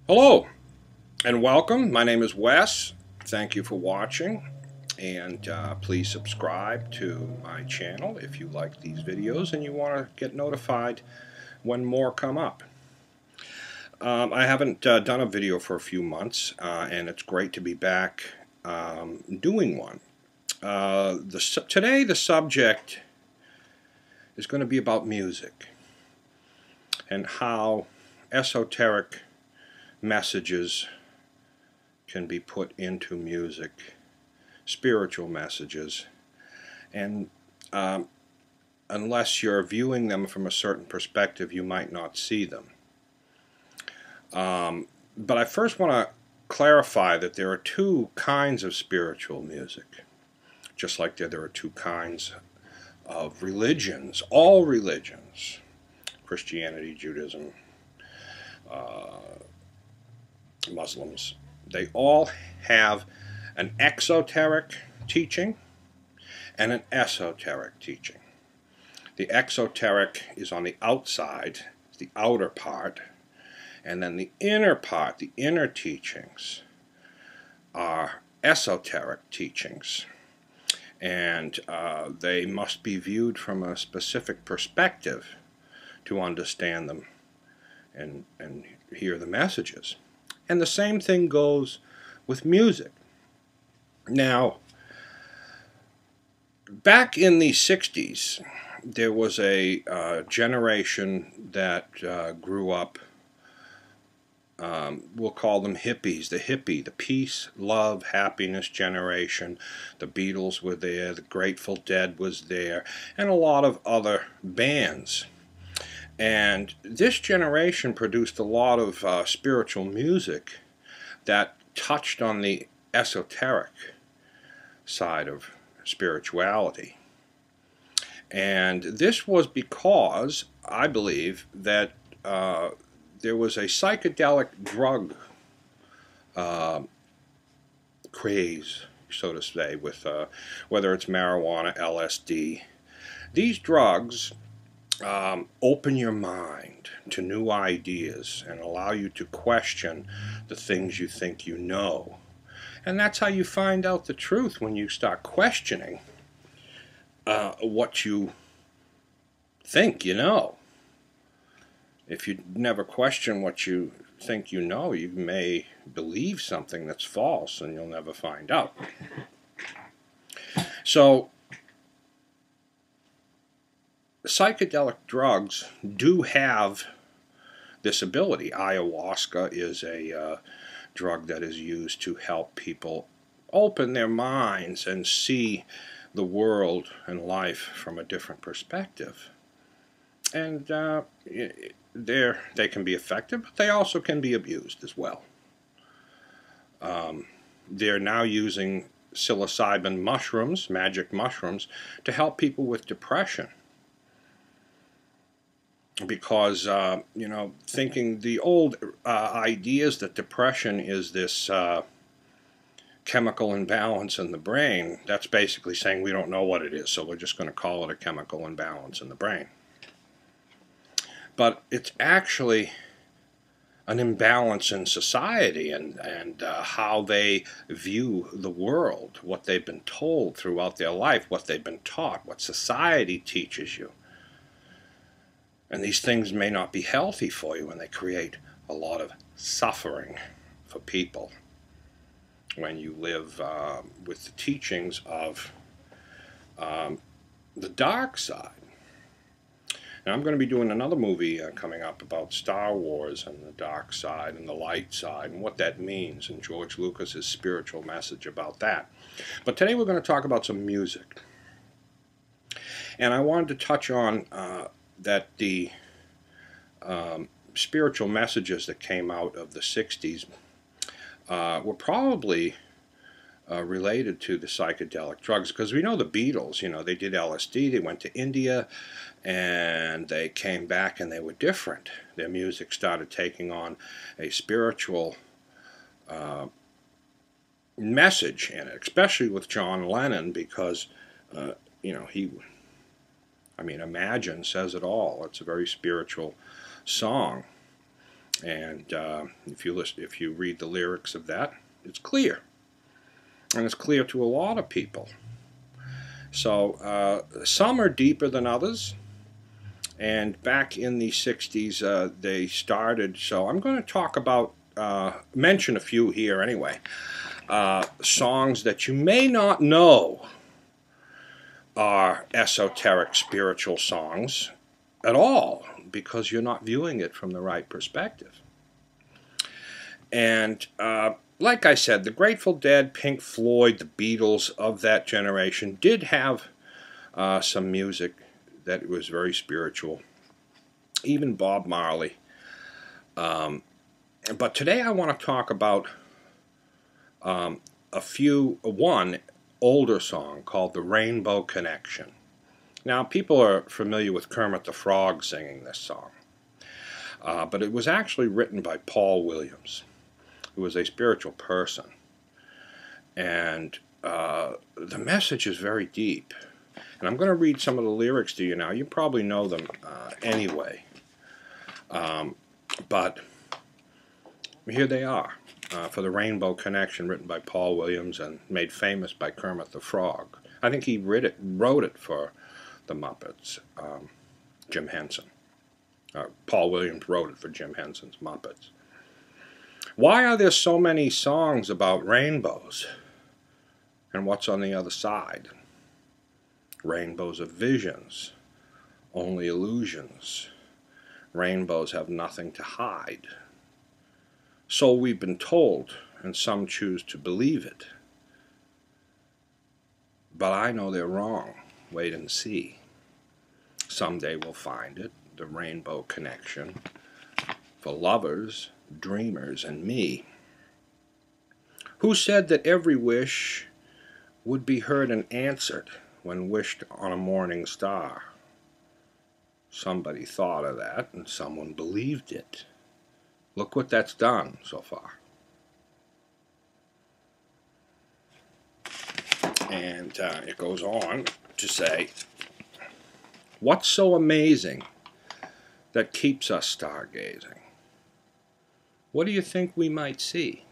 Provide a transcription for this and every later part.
Hello and welcome. My name is Wes. Thank you for watching, and please subscribe to my channel if you like these videos and you want to get notified when more come up. I haven't done a video for a few months, and it's great to be back doing one. Today the subject is going to be about music and how esoteric messages can be put into music, spiritual messages, and unless you're viewing them from a certain perspective, you might not see them. But I first want to clarify that there are two kinds of spiritual music, just like there are two kinds of religions. All religions, Christianity, Judaism, Muslims, they all have an exoteric teaching and an esoteric teaching. The exoteric is on the outside, the outer part, and then the inner part, the inner teachings, are esoteric teachings. And they must be viewed from a specific perspective to understand them and hear the messages. And the same thing goes with music. Now, back in the 60s, there was a generation that grew up, we'll call them hippies, the peace, love, happiness generation. The Beatles were there, the Grateful Dead was there, and a lot of other bands. And this generation produced a lot of spiritual music that touched on the esoteric side of spirituality. And this was because, I believe, that there was a psychedelic drug craze, so to say, with whether it's marijuana, LSD. These drugs open your mind to new ideas and allow you to question the things you think you know. And that's how you find out the truth, when you start questioning what you think you know. If you never question what you think you know, you may believe something that's false and you'll never find out. So psychedelic drugs do have this ability. Ayahuasca is a drug that is used to help people open their minds and see the world and life from a different perspective. And they can be effective, but they also can be abused as well. They're now using psilocybin mushrooms, magic mushrooms, to help people with depression. Because, thinking the old ideas that depression is this chemical imbalance in the brain, that's basically saying we don't know what it is, so we're just going to call it a chemical imbalance in the brain. But it's actually an imbalance in society and how they view the world, what they've been told throughout their life, what they've been taught, what society teaches you. And these things may not be healthy for you, and they create a lot of suffering for people when you live with the teachings of the dark side. Now, I'm going to be doing another movie coming up about Star Wars and the dark side and the light side and what that means, and George Lucas's spiritual message about that. But today we're going to talk about some music. And I wanted to touch on that the spiritual messages that came out of the 60s were probably related to the psychedelic drugs, because we know the Beatles, they did LSD, they went to India, and they came back and they were different. Their music started taking on a spiritual message in it, especially with John Lennon, because, Imagine says it all. It's a very spiritual song. And if you read the lyrics of that, it's clear. And it's clear to a lot of people. So some are deeper than others. And back in the 60s, they started. So I'm going to talk about, mention a few here anyway. Songs that you may not know are esoteric spiritual songs at all, because you're not viewing it from the right perspective. And like I said, the Grateful Dead, Pink Floyd, the Beatles of that generation did have some music that was very spiritual. Even Bob Marley. But today I want to talk about one older song called The Rainbow Connection. Now, people are familiar with Kermit the Frog singing this song. But it was actually written by Paul Williams, who was a spiritual person. And the message is very deep. And I'm going to read some of the lyrics to you now. You probably know them anyway. But here they are. For The Rainbow Connection, written by Paul Williams and made famous by Kermit the Frog. I think he wrote it for the Muppets, Jim Henson. Paul Williams wrote it for Jim Henson's Muppets. Why are there so many songs about rainbows? And what's on the other side? Rainbows are visions, only illusions. Rainbows have nothing to hide. So we've been told, and some choose to believe it. But I know they're wrong. Wait and see. Someday we'll find it, the rainbow connection, for lovers, dreamers, and me. Who said that every wish would be heard and answered when wished on a morning star? Somebody thought of that, and someone believed it. Look what that's done so far. And it goes on to say, what's so amazing that keeps us stargazing? What do you think we might see?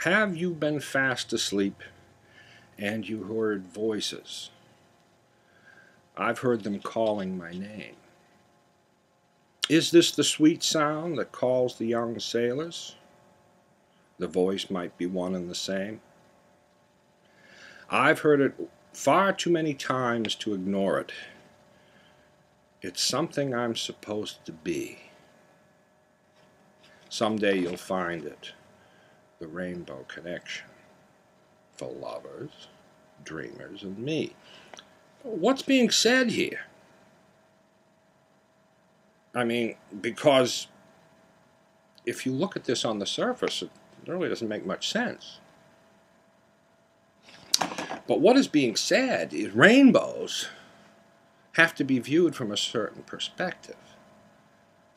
Have you been fast asleep and you heard voices? I've heard them calling my name. Is this the sweet sound that calls the young sailors? The voice might be one and the same. I've heard it far too many times to ignore it. It's something I'm supposed to be. Someday you'll find it, the rainbow connection, for lovers, dreamers, and me. What's being said here? I mean, because if you look at this on the surface, it really doesn't make much sense. But what is being said is rainbows have to be viewed from a certain perspective.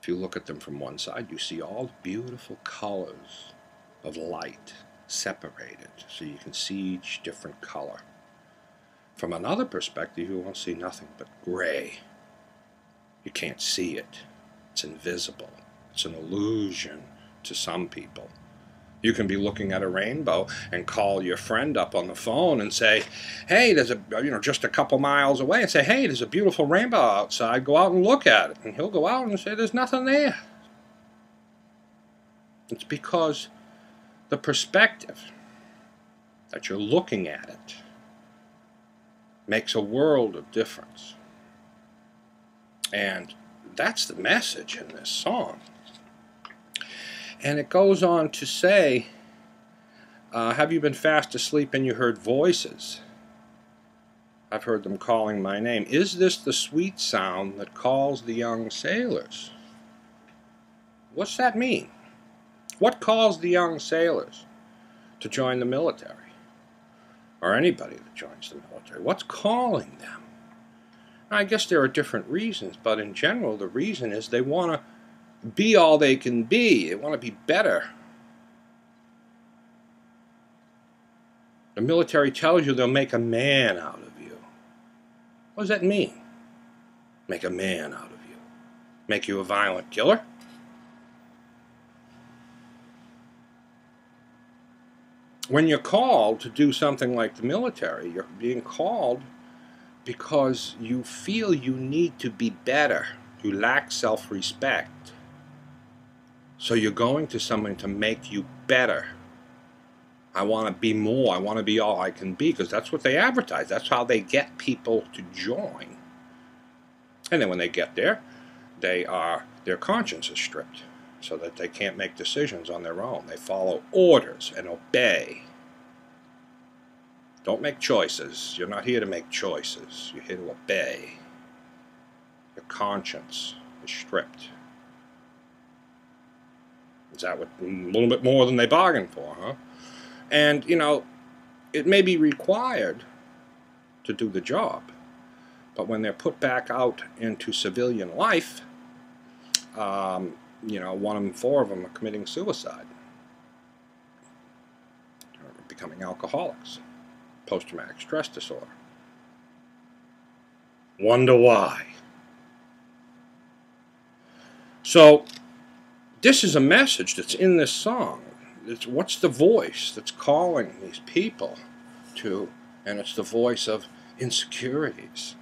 If you look at them from one side, you see all the beautiful colors of light separated, so you can see each different color. From another perspective, you won't see nothing but gray. You can't see it. It's invisible. It's an illusion to some people. You can be looking at a rainbow and call your friend up on the phone and say, hey, there's just a couple miles away, and say, hey, there's a beautiful rainbow outside. Go out and look at it. And he'll go out and say, there's nothing there. It's because the perspective that you're looking at it makes a world of difference. And that's the message in this song. And it goes on to say, have you been fast asleep and you heard voices? I've heard them calling my name. Is this the sweet sound that calls the young sailors? What's that mean? What calls the young sailors to join the military? Or anybody that joins the military? What's calling them? I guess there are different reasons, but in general, the reason is they want to be all they can be. They want to be better. The military tells you they'll make a man out of you. What does that mean? Make a man out of you. make you a violent killer. When you're called to do something like the military, you're being called because you feel you need to be better. You lack self-respect. So you're going to someone to make you better. I want to be more. I want to be all I can be, because that's what they advertise. That's how they get people to join. And then when they get there, their conscience is stripped so that they can't make decisions on their own. They follow orders and obey. Don't make choices. You're not here to make choices. You're here to obey. Your conscience is stripped. Is that what, a little bit more than they bargained for, huh? And, you know, it may be required to do the job, but when they're put back out into civilian life, you know, 1 in 4 of them are committing suicide, or becoming alcoholics, post-traumatic stress disorder. Wonder why. So, this is a message that's in this song. What's the voice that's calling these people to? And it's the voice of insecurities,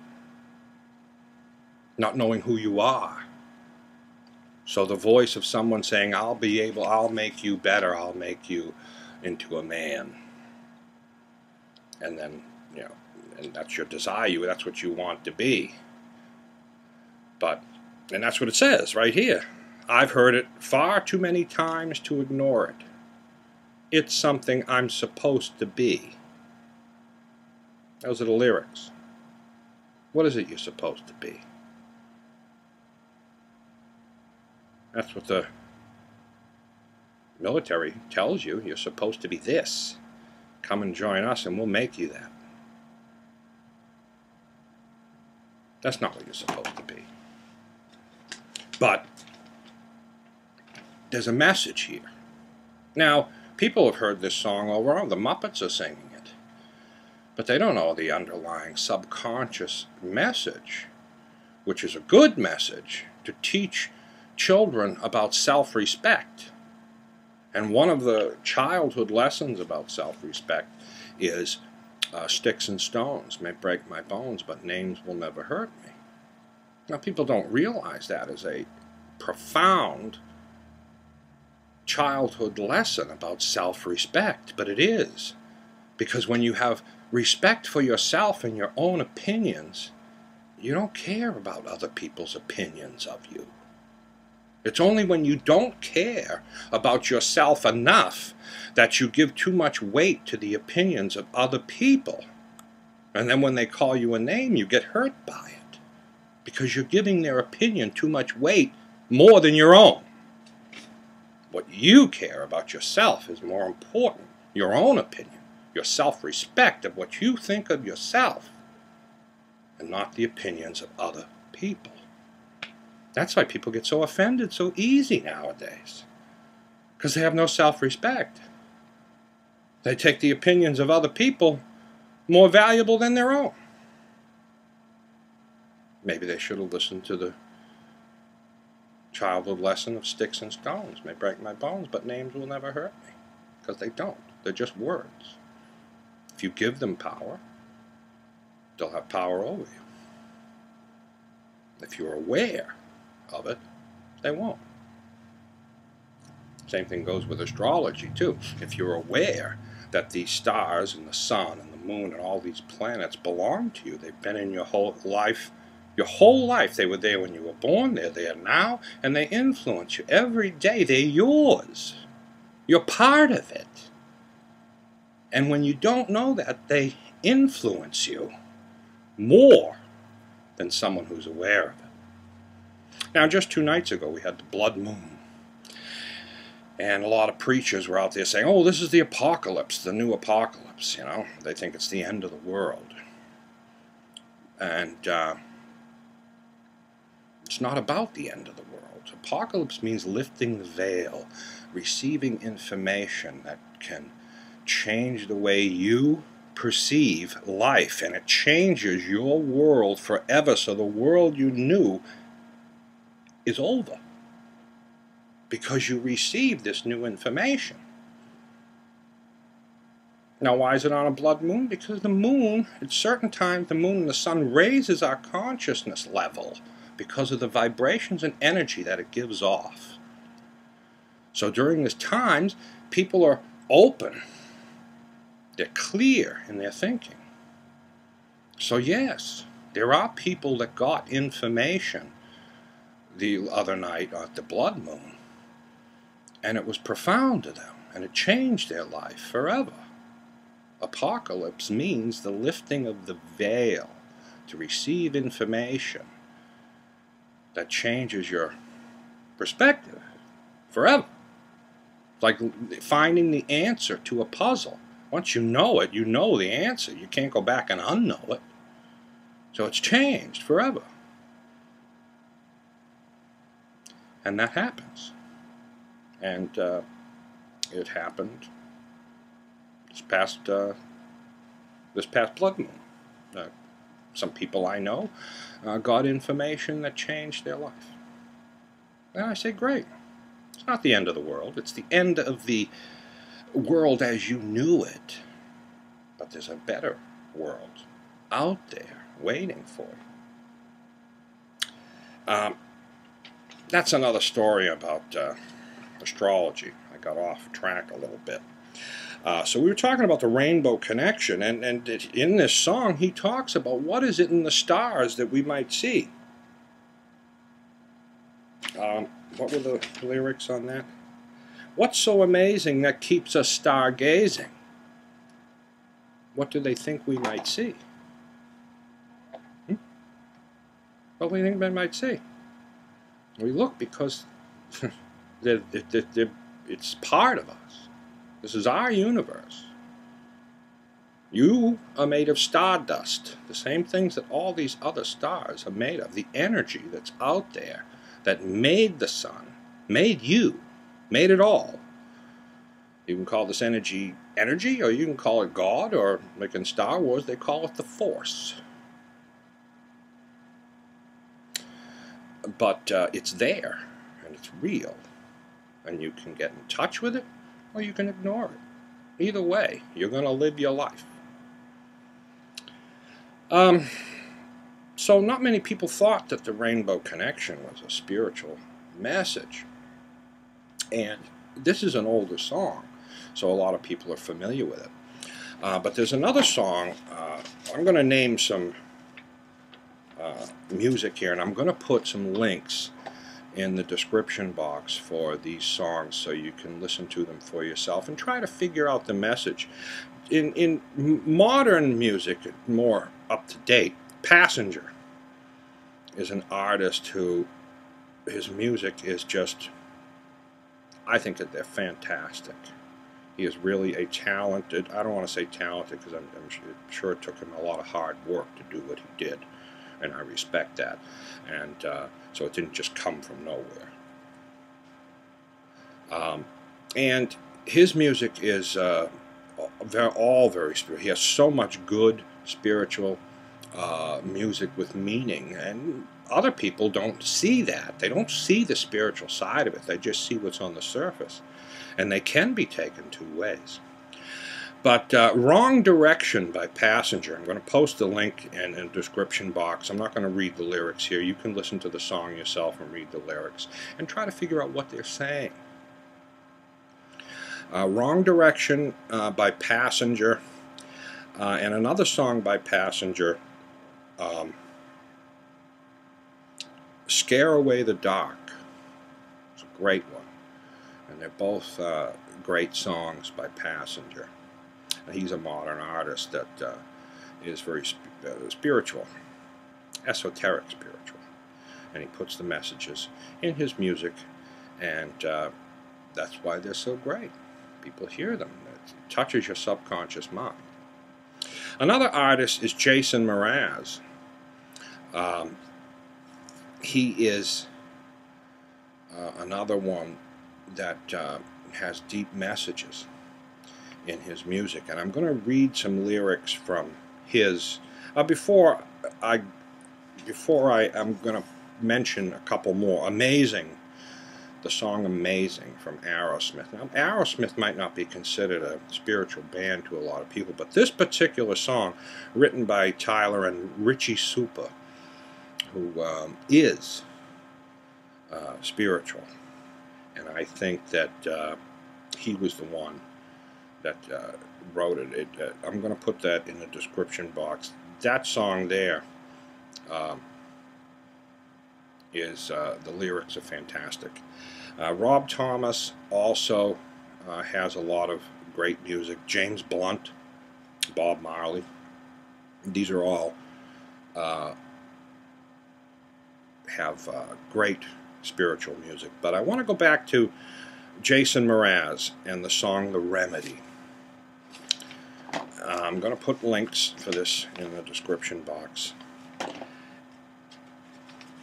not knowing who you are. So the voice of someone saying, I'll make you better, I'll make you into a man. And then, you know, and that's your desire, that's what you want to be. And that's what it says right here. I've heard it far too many times to ignore it. It's something I'm supposed to be. Those are the lyrics. What is it you're supposed to be? That's what the military tells you. You're supposed to be this. Come and join us and we'll make you that. That's not what you're supposed to be. But there's a message here. Now, people have heard this song all around. The Muppets are singing it. But they don't know the underlying subconscious message, which is a good message to teach children about self-respect. And one of the childhood lessons about self-respect is sticks and stones may break my bones, but names will never hurt me. Now, people don't realize that as a profound childhood lesson about self-respect, but it is. Because when you have respect for yourself and your own opinions, you don't care about other people's opinions of you. It's only when you don't care about yourself enough that you give too much weight to the opinions of other people. And then when they call you a name, you get hurt by it. Because you're giving their opinion too much weight, more than your own. What you care about yourself is more important. Your own opinion, your self-respect of what you think of yourself, and not the opinions of other people. That's why people get so offended so easy nowadays. Because they have no self-respect. They take the opinions of other people more valuable than their own. Maybe they should have listened to the childhood lesson of sticks and stones may break my bones, but names will never hurt me. Because they don't. They're just words. If you give them power, they'll have power over you. If you're aware of it, they won't. Same thing goes with astrology, too. If you're aware that these stars and the sun and the moon and all these planets belong to you, they've been in your whole life. Your whole life, they were there when you were born, they're there now, and they influence you every day. They're yours. You're part of it. And when you don't know that, they influence you more than someone who's aware of it. Now, just 2 nights ago, we had the blood moon. And a lot of preachers were out there saying, oh, this is the apocalypse, the new apocalypse, you know. They think it's the end of the world. And it's not about the end of the world. Apocalypse means lifting the veil, receiving information that can change the way you perceive life, and it changes your world forever, so the world you knew is over because you receive this new information. Now, why is it on a blood moon? Because the moon, at certain times, the moon and the sun raises our consciousness level because of the vibrations and energy that it gives off. So during these times, people are open. They're clear in their thinking. So yes, there are people that got information the other night at the blood moon, and it was profound to them, and it changed their life forever. Apocalypse means the lifting of the veil to receive information that changes your perspective forever. It's like finding the answer to a puzzle. Once you know it, you know the answer. You can't go back and unknow it. So it's changed forever. And that happens. And it happened this past blood moon. Some people I know got information that changed their life. And I say, great. It's not the end of the world. It's the end of the world as you knew it. But there's a better world out there waiting for you. That's another story about astrology. I got off track a little bit. So we were talking about the rainbow connection, and in this song he talks about what is it in the stars that we might see. What were the lyrics on that? What's so amazing that keeps us stargazing? What do they think we might see? What do we think they might see? We look because it's part of us. This is our universe. You are made of stardust, the same things that all these other stars are made of. The energy that's out there that made the sun, made you, made it all. You can call this energy, or you can call it God, or like in Star Wars, they call it the Force. But it's there, and it's real, and you can get in touch with it, or you can ignore it. Either way, you're going to live your life. So not many people thought that the rainbow connection was a spiritual message. And this is an older song, so a lot of people are familiar with it. But there's another song. I'm going to name some music here, and I'm going to put some links in the description box for these songs so you can listen to them for yourself and try to figure out the message. In modern music, more up to date, Passenger is an artist who his music is just, I think that they're fantastic. He is really a talented, I don't want to say talented because I'm sure it took him a lot of hard work to do what he did, and I respect that. And so it didn't just come from nowhere. And his music is all very spiritual. He has so much good spiritual music with meaning, and other people don't see that. They don't see the spiritual side of it. They just see what's on the surface, and they can be taken two ways. But Wrong Direction by Passenger. I'm going to post the link in the description box. I'm not going to read the lyrics here. You can listen to the song yourself and read the lyrics and try to figure out what they're saying. Wrong Direction by Passenger, and another song by Passenger, Scare Away the Dark. It's a great one. And they're both great songs by Passenger. He's a modern artist that is very spiritual, esoteric spiritual, and he puts the messages in his music, and that's why they're so great. People hear them. It touches your subconscious mind. Another artist is Jason Mraz. He is another one that has deep messages in his music, and I'm going to read some lyrics from his. Before I'm going to mention a couple more. Amazing, the song Amazing from Areosmith. Now, Areosmith might not be considered a spiritual band to a lot of people, but this particular song, written by Tyler and Rich Supa, who is spiritual, and I think that he was the one that wrote it. I'm going to put that in the description box. That song there is the lyrics are fantastic. Rob Thomas also has a lot of great music. James Blunt, Bob Marley. These are all have great spiritual music. But I want to go back to Jason Mraz and the song The Remedy. I'm going to put links for this in the description box.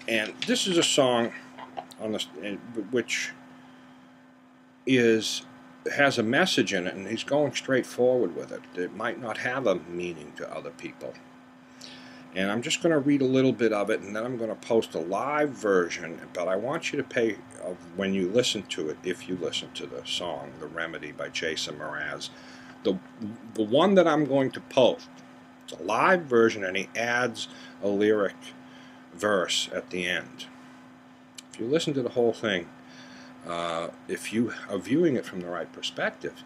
And this is a song on this, which has a message in it, and he's going straight forward with it. It might not have a meaning to other people. And I'm just going to read a little bit of it, and then I'm going to post a live version. But I want you to pay, when you listen to it, if you listen to the song, The Remedy by Jason Mraz, the one that I'm going to post, it's a live version, and he adds a lyric verse at the end. If you listen to the whole thing, if you are viewing it from the right perspective,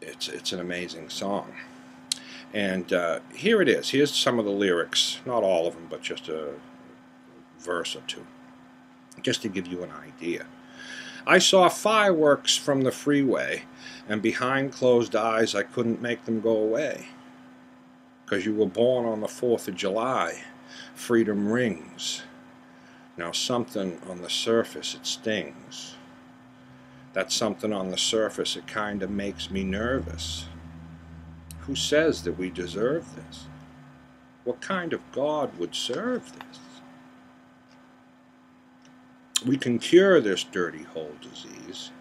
it's an amazing song. And here it is. Here's some of the lyrics. Not all of them, but just a verse or two, just to give you an idea. I saw fireworks from the freeway, and behind closed eyes I couldn't make them go away. 'Cause you were born on the 4th of July. Freedom rings. Now something on the surface, it stings. That something on the surface, it kind of makes me nervous. Who says that we deserve this? What kind of God would serve this? We can cure this dirty hole disease.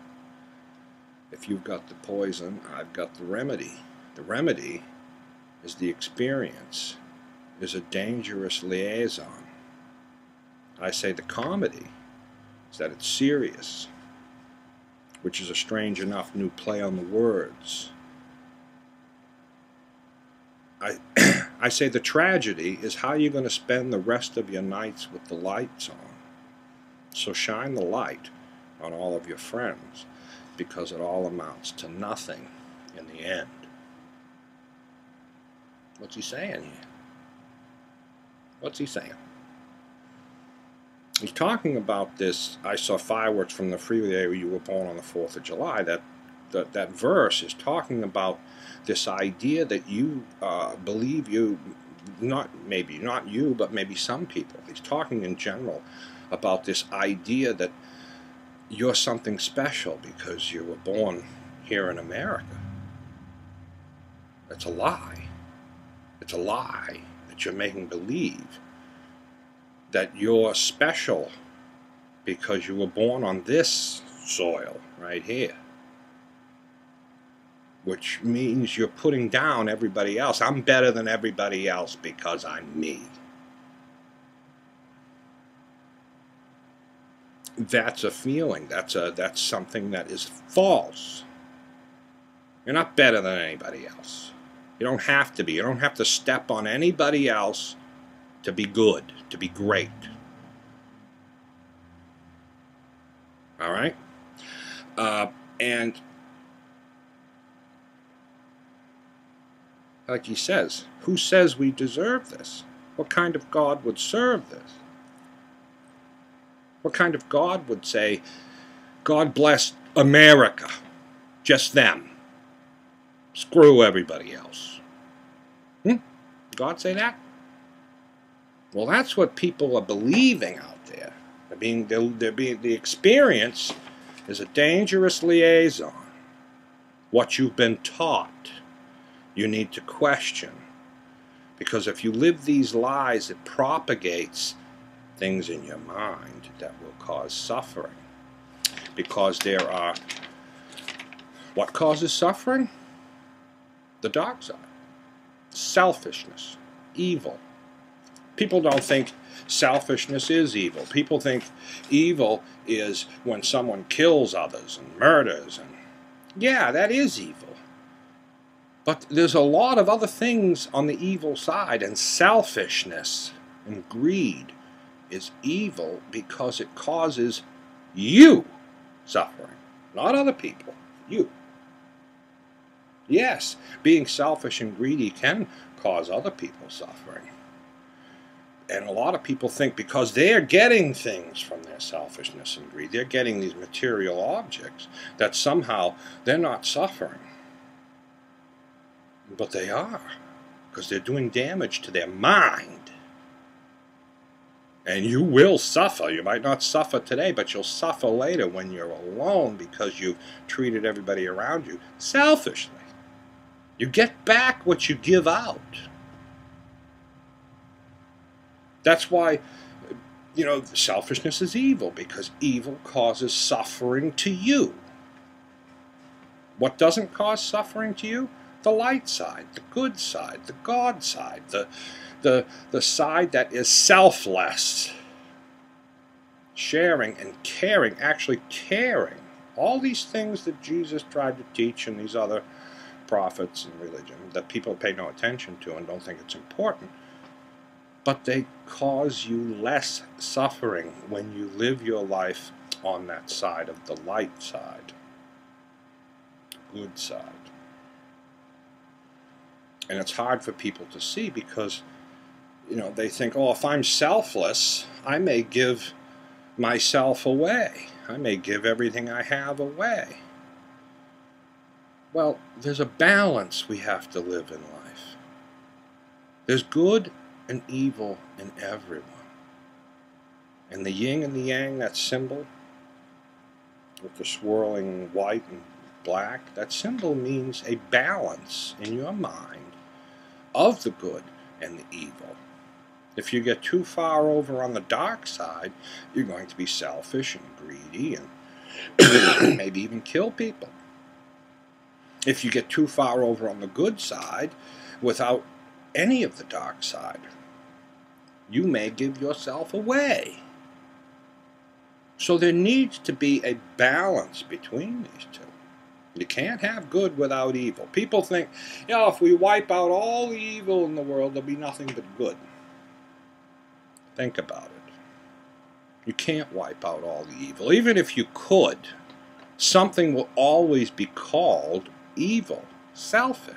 If you've got the poison, I've got the remedy. The remedy is the experience, is a dangerous liaison. I say the comedy is that it's serious, which is a strange enough new play on the words. I say the tragedy is how you're going to spend the rest of your nights with the lights on. So shine the light on all of your friends, because it all amounts to nothing in the end. What's he saying here? What's he saying? He's talking about this, I saw fireworks from the freeway where you were born on the 4th of July. That verse is talking about this idea that you believe you, maybe not you, but maybe some people. He's talking in general about this idea that you're something special because you were born here in America. That's a lie. It's a lie that you're making believe that you're special because you were born on this soil right here. Which means you're putting down everybody else. I'm better than everybody else because I'm me. That's a feeling. That's something that is false. You're not better than anybody else. You don't have to be. You don't have to step on anybody else to be good, to be great. All right? And like he says, who says we deserve this? What kind of God would serve this? What kind of God would say, God bless America, just them, screw everybody else? God say that? Well, that's what people are believing out there. The experience is a dangerous liaison. What you've been taught, you need to question. Because if you live these lies, it propagates things in your mind that will cause suffering. Because there are, what causes suffering? The dark side. Selfishness, evil, People don't think selfishness is evil. People think evil is when someone kills others and murders. And yeah, that is evil. But there's a lot of other things on the evil side, and selfishness and greed is evil because it causes you suffering, not other people, you. Yes, being selfish and greedy can cause other people suffering. And a lot of people think because they're getting things from their selfishness and greed, they're getting these material objects, that somehow they're not suffering. But they are, because they're doing damage to their mind. And you will suffer. You might not suffer today, but you'll suffer later when you're alone because you've treated everybody around you selfishly. You get back what you give out. That's why, selfishness is evil, because evil causes suffering to you. What doesn't cause suffering to you? The light side, the good side, the God side, the side that is selfless. Sharing and caring, actually caring. All these things that Jesus tried to teach and these other prophets and religion that people pay no attention to and don't think it's important. But they cause you less suffering when you live your life on that side of the light side, good side. And it's hard for people to see because, they think, oh, if I'm selfless, I may give myself away. I may give everything I have away. Well, there's a balance we have to live in life. There's good and evil in everyone. And the yin and the yang, that symbol, with the swirling white and black, that symbol means a balance in your mind of the good and the evil. If you get too far over on the dark side, you're going to be selfish and greedy and maybe even kill people. If you get too far over on the good side without any of the dark side, you may give yourself away. So there needs to be a balance between these two. You can't have good without evil. People think, if we wipe out all the evil in the world, there'll be nothing but good. Think about it. You can't wipe out all the evil. Even if you could, something will always be called evil, selfish.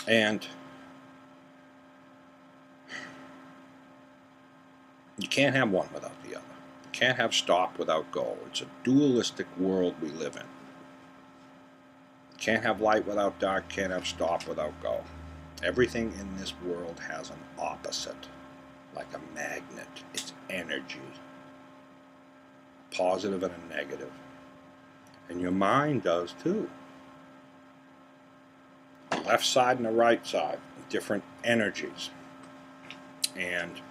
And you can't have one without the other. You can't have stop without go. It's a dualistic world we live in. You can't have light without dark, can't have stop without go. Everything in this world has an opposite, like a magnet. It's energy, a positive and a negative. And your mind does too. The left side and the right side, different energies. And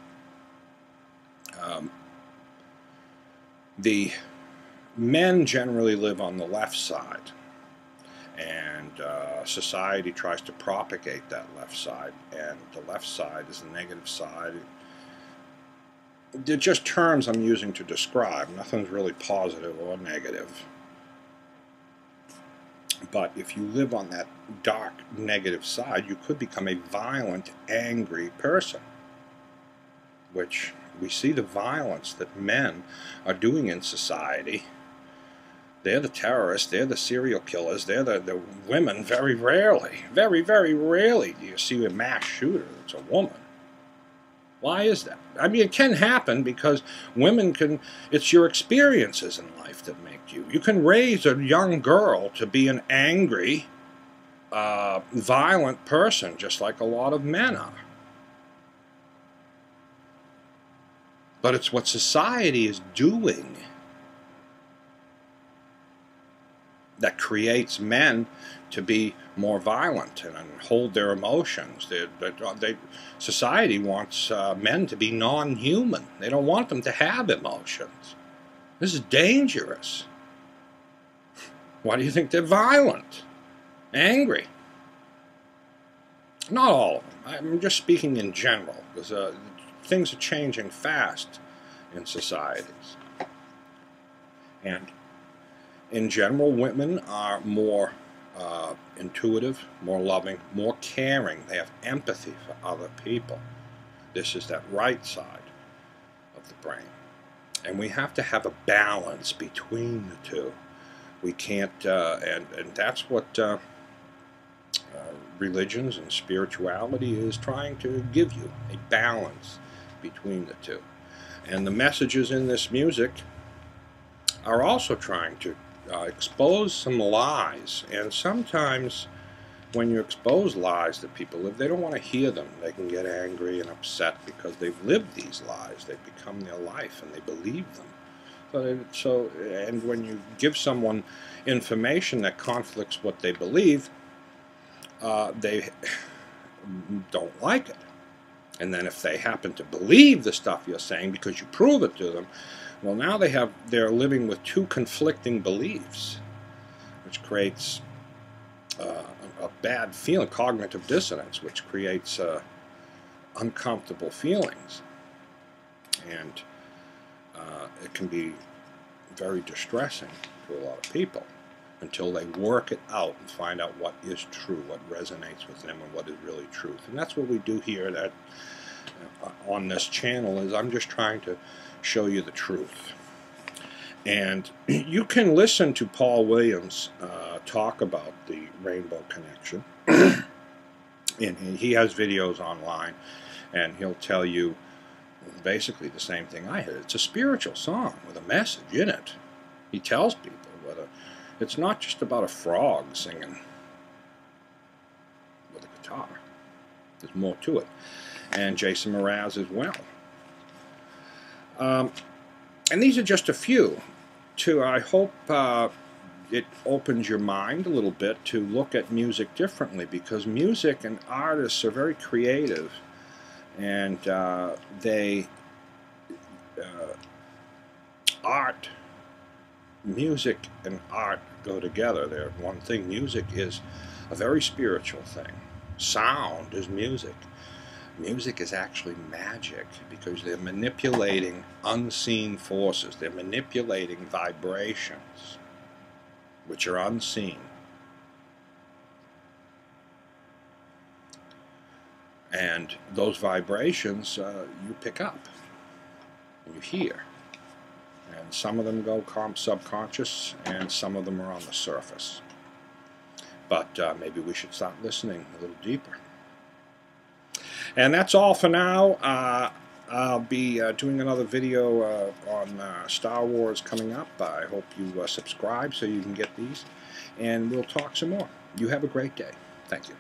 the men generally live on the left side, and society tries to propagate that left side, and the left side is the negative side. They're just terms I'm using to describe. Nothing's really positive or negative. But if you live on that dark, negative side, you could become a violent, angry person, which we see the violence that men are doing in society. They're the terrorists, they're the serial killers, they're the women. Very rarely, very, very rarely do you see a mass shooter that's a woman. Why is that? I mean, it can happen because women can, it's your experiences in life that make you. You can raise a young girl to be an angry, violent person, just like a lot of men are. But it's what society is doing that creates men to be more violent and hold their emotions. Society wants men to be non-human. They don't want them to have emotions. This is dangerous. Why do you think they're violent? Angry. Not all of them. I'm just speaking in general, because things are changing fast in societies. And in general, women are more intuitive, more loving, more caring. They have empathy for other people. This is that right side of the brain. And we have to have a balance between the two. We can't, and that's what religions and spirituality is trying to give you, a balance between the two. And the messages in this music are also trying to expose some lies. And sometimes when you expose lies that people live, they don't want to hear them. They can get angry and upset because they've lived these lies. They've become their life and they believe them. And when you give someone information that conflicts what they believe, they don't like it. And then if they happen to believe the stuff you're saying because you prove it to them, well, now they're living with two conflicting beliefs, which creates a bad feeling, cognitive dissonance, which creates uncomfortable feelings. And it can be very distressing to a lot of people until they work it out and find out what is true, what resonates with them, and what is really truth. And that's what we do here on this channel. Is I'm just trying to show you the truth. And you can listen to Paul Williams talk about the Rainbow Connection. And he has videos online, and he'll tell you basically the same thing I heard. It's a spiritual song with a message in it. He tells people whether it's not just about a frog singing with a guitar. There's more to it. And Jason Mraz as well. And these are just a few. I hope it opens your mind a little bit to look at music differently, because music and artists are very creative, and music and art go together. They're one thing. Music is a very spiritual thing. Sound is music. Music is actually magic, because they're manipulating unseen forces. They're manipulating vibrations, which are unseen. And those vibrations you pick up and you hear. And some of them go subconscious, and some of them are on the surface. But maybe we should start listening a little deeper. And that's all for now. I'll be doing another video on Star Wars coming up. I hope you subscribe so you can get these. And we'll talk some more. You have a great day. Thank you.